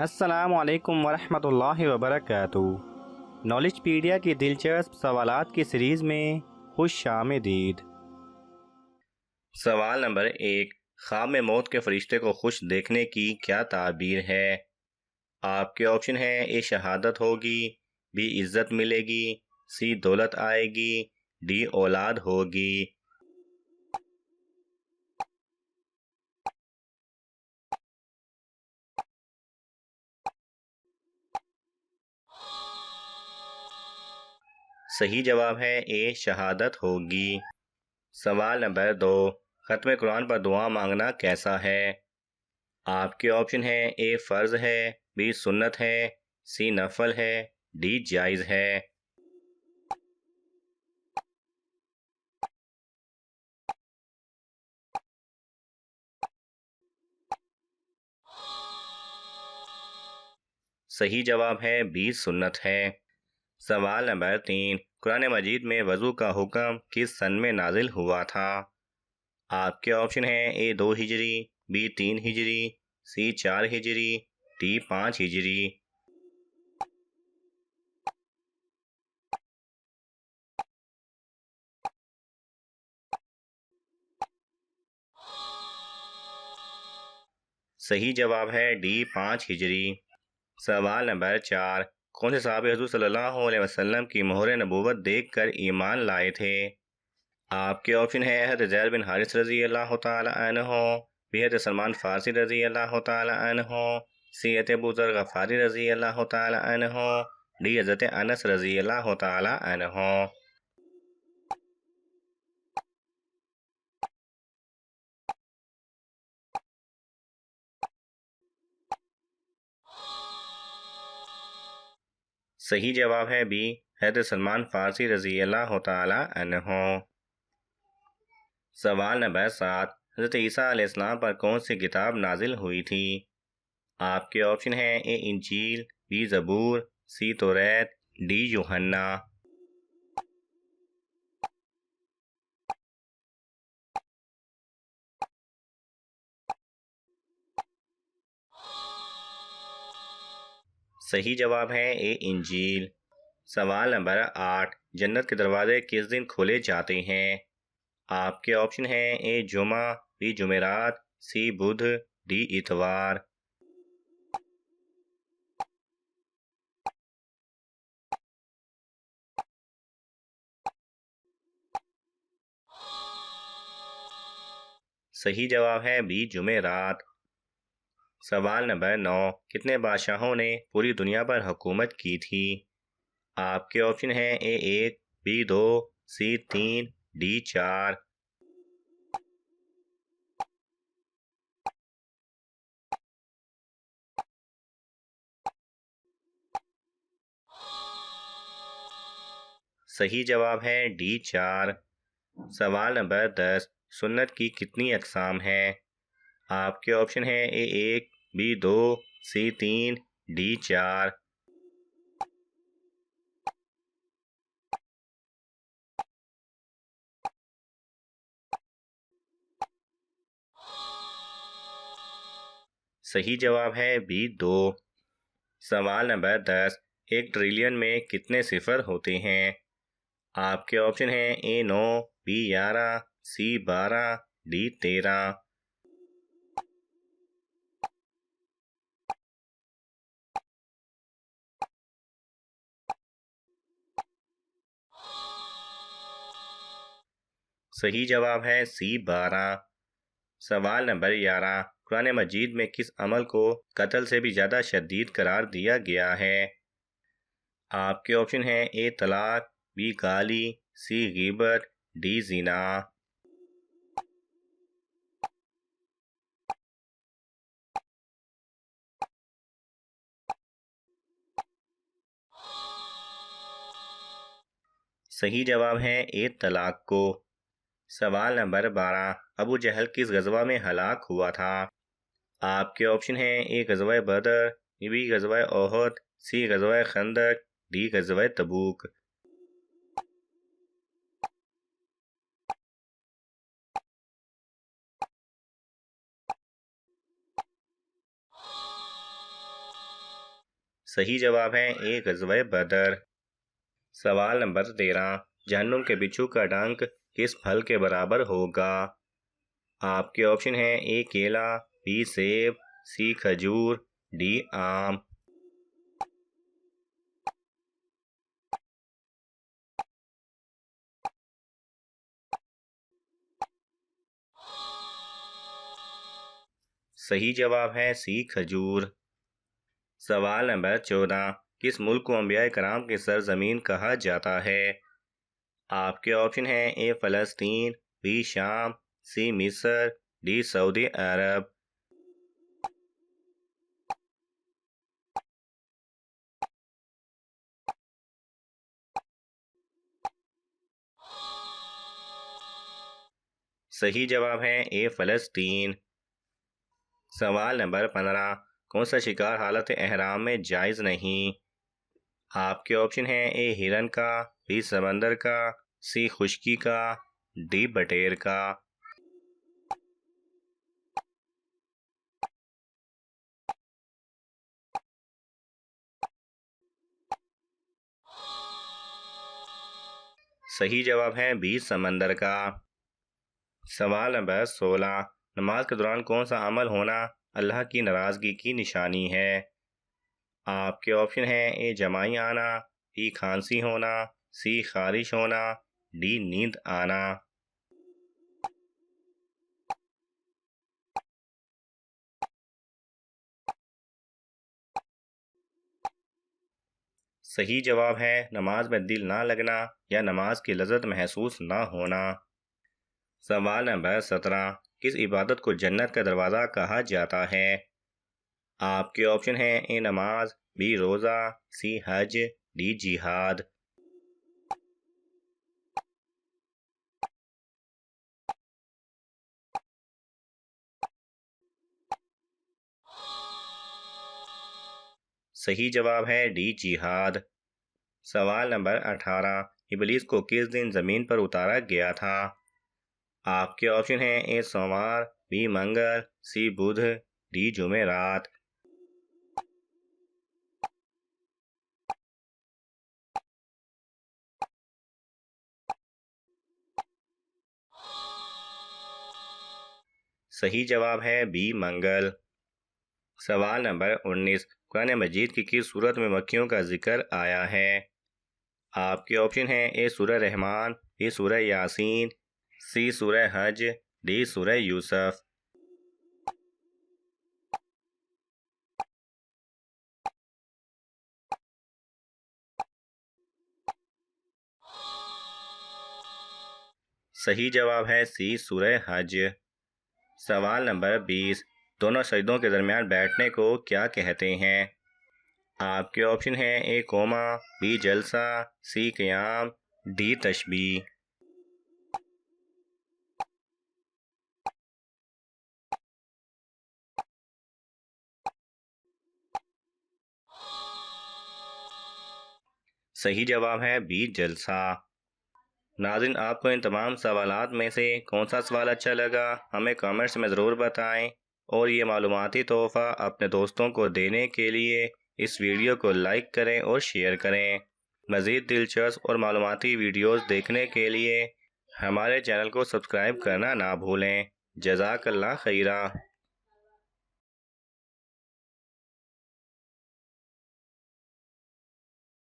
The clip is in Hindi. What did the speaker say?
अस्सलाम वालेकुम वरहमतुल्लाहि वबरकातुहू। नॉलेजपीडिया की दिलचस्प सवालात की सीरीज़ में खुश आमदीद। सवाल नंबर 1। ख्वाब में मौत के फरिश्ते को खुश देखने की क्या ताबीर है? आपके ऑप्शन हैं: ए शहादत होगी, बी इज्जत मिलेगी, सी दौलत आएगी, डी औलाद होगी। सही जवाब है ए शहादत होगी। सवाल नंबर 2। खत्म कुरान पर दुआ मांगना कैसा है? आपके ऑप्शन है: ए फर्ज है, बी सुन्नत है, सी नफल है, डी जायज है। सही जवाब है बी सुन्नत है। सवाल नंबर 3। कुरान मजीद में वजू का हुक्म किस सन में नाजिल हुआ था? आपके ऑप्शन है: ए 2 हिजरी, बी 3 हिजरी, सी 4 हिजरी, डी 5 हिजरी। सही जवाब है डी 5 हिजरी। सवाल नंबर 4। कौन से साहबे हुज़ूर सल्लल्लाहु अलैहि वसल्लम की मोहर नबूवत देख कर ईमान लाए थे? आपके ऑप्शन है: हज़रत ज़ैद बिन हारिस रज़ी अल्लाह तआला अन्हु, बी हज़रत सलमान फ़ारसी रज़ी अल्लाह तआला अन्हु, सी हज़रत अबू ज़र गफ़ारी रज़ी अल्लाह तआला अन्हु, डी हज़रत अनस रज़ी अल्लाह तआला अन्हु। सही जवाब है बी हज़रत सलमान फ़ारसी रज़ी अल्लाह तआला अन्हु। सवाल नंबर 7। हज़रत ईसा अलैहिस्सलाम पर कौन सी किताब नाजिल हुई थी? आपके ऑप्शन हैं: ए इंजील, बी ज़बूर, सी तौरात, डी यूहन्ना। सही जवाब है ए इंजील। सवाल नंबर 8। जन्नत के दरवाजे किस दिन खोले जाते हैं? आपके ऑप्शन हैं: ए जुमा, बी जुमेरात, सी बुध, डी इतवार। सही जवाब है बी जुमेरात। सवाल नंबर 9। कितने बादशाहों ने पूरी दुनिया पर हुकूमत की थी? आपके ऑप्शन हैं: ए 1, बी 2, सी 3, डी 4। सही जवाब है डी 4। सवाल नंबर 10। सुन्नत की कितनी अकसाम हैं? आपके ऑप्शन हैं: ए 1, बी 2, सी 3, डी 4। सही जवाब है बी 2। सवाल नंबर 10। 1 ट्रिलियन में कितने सिफर होते हैं? आपके ऑप्शन हैं: ए 9, बी 11, सी 12, डी 13। सही जवाब है सी 12। सवाल नंबर 11। कुरान मजीद में किस अमल को कत्ल से भी ज़्यादा शदीद करार दिया गया है? आपके ऑप्शन हैं: ए तलाक, बी गाली, सी गीबत, डी जिना। सही जवाब है ए तलाक को। सवाल नंबर 12। अबू जहल किस गजवा में हलाक हुआ था? आपके ऑप्शन हैं: ए गजवा बदर, बी गजवा ओहद, सी गजवा खंदक, डी गजवा तबूक। सही जवाब है ए ग़ज़वे बदर। सवाल नंबर 13, जहन्नुम के बिच्छू का डंक किस फल के बराबर होगा? आपके ऑप्शन हैं ए केला, बी सेब, सी खजूर, डी आम। सही जवाब है सी खजूर। सवाल नंबर 14, किस मुल्क को अंबिया कराम की सरजमीन कहा जाता है? आपके ऑप्शन हैं ए फ़लस्तीन, बी शाम, सी मिस्र, डी सऊदी अरब। सही जवाब है ए फ़लस्तीन। सवाल नंबर 15, कौन सा शिकार हालत एहराम में जायज़ नहीं? आपके ऑप्शन हैं ए हिरन का, बी समंदर का, सी खुश्की का, डी बटेर का। सही जवाब है बी समंदर का। सवाल नंबर 16, नमाज के दौरान कौन सा अमल होना अल्लाह की नाराज़गी की निशानी है? आपके ऑप्शन हैं ए जमाई आना, बी खांसी होना, सी खारिश होना, डी नींद आना। सही जवाब है नमाज में दिल ना लगना या नमाज की लज़्ज़त महसूस ना होना। सवाल नंबर 17, किस इबादत को जन्नत का दरवाज़ा कहा जाता है? आपके ऑप्शन हैं ए नमाज, बी रोज़ा, सी हज, डी जिहाद। सही जवाब है डी जिहाद। सवाल नंबर 18, इबलीस को किस दिन ज़मीन पर उतारा गया था? आपके ऑप्शन हैं ए सोमवार, बी मंगल, सी बुध, डी जुमेरात। सही जवाब है बी मंगल। सवाल नंबर 19, कुरान मजीद की किस सूरत में मक्खियों का जिक्र आया है? आपके ऑप्शन हैं ए सूरह रहमान, बी सूरह यासीन, सी सूरह हज, डी सूरह यूसुफ। सही जवाब है सी सूरह हज। सवाल नंबर 20, दोनों सजदों के दरमियान बैठने को क्या कहते हैं? आपके ऑप्शन हैं ए कोमा, बी जलसा, सी क़याम, डी तशबीह। सही जवाब है बी जलसा। नाज़रीन, आपको इन तमाम सवालात में से कौन सा सवाल अच्छा लगा हमें कमेंट्स में ज़रूर बताएं और ये मालूमाती तोहफ़ा अपने दोस्तों को देने के लिए इस वीडियो को लाइक करें और शेयर करें। मज़ीद दिलचस्प और मालूमाती वीडियोज़ देखने के लिए हमारे चैनल को सब्सक्राइब करना ना भूलें। जज़ाकल्लाह खैरा।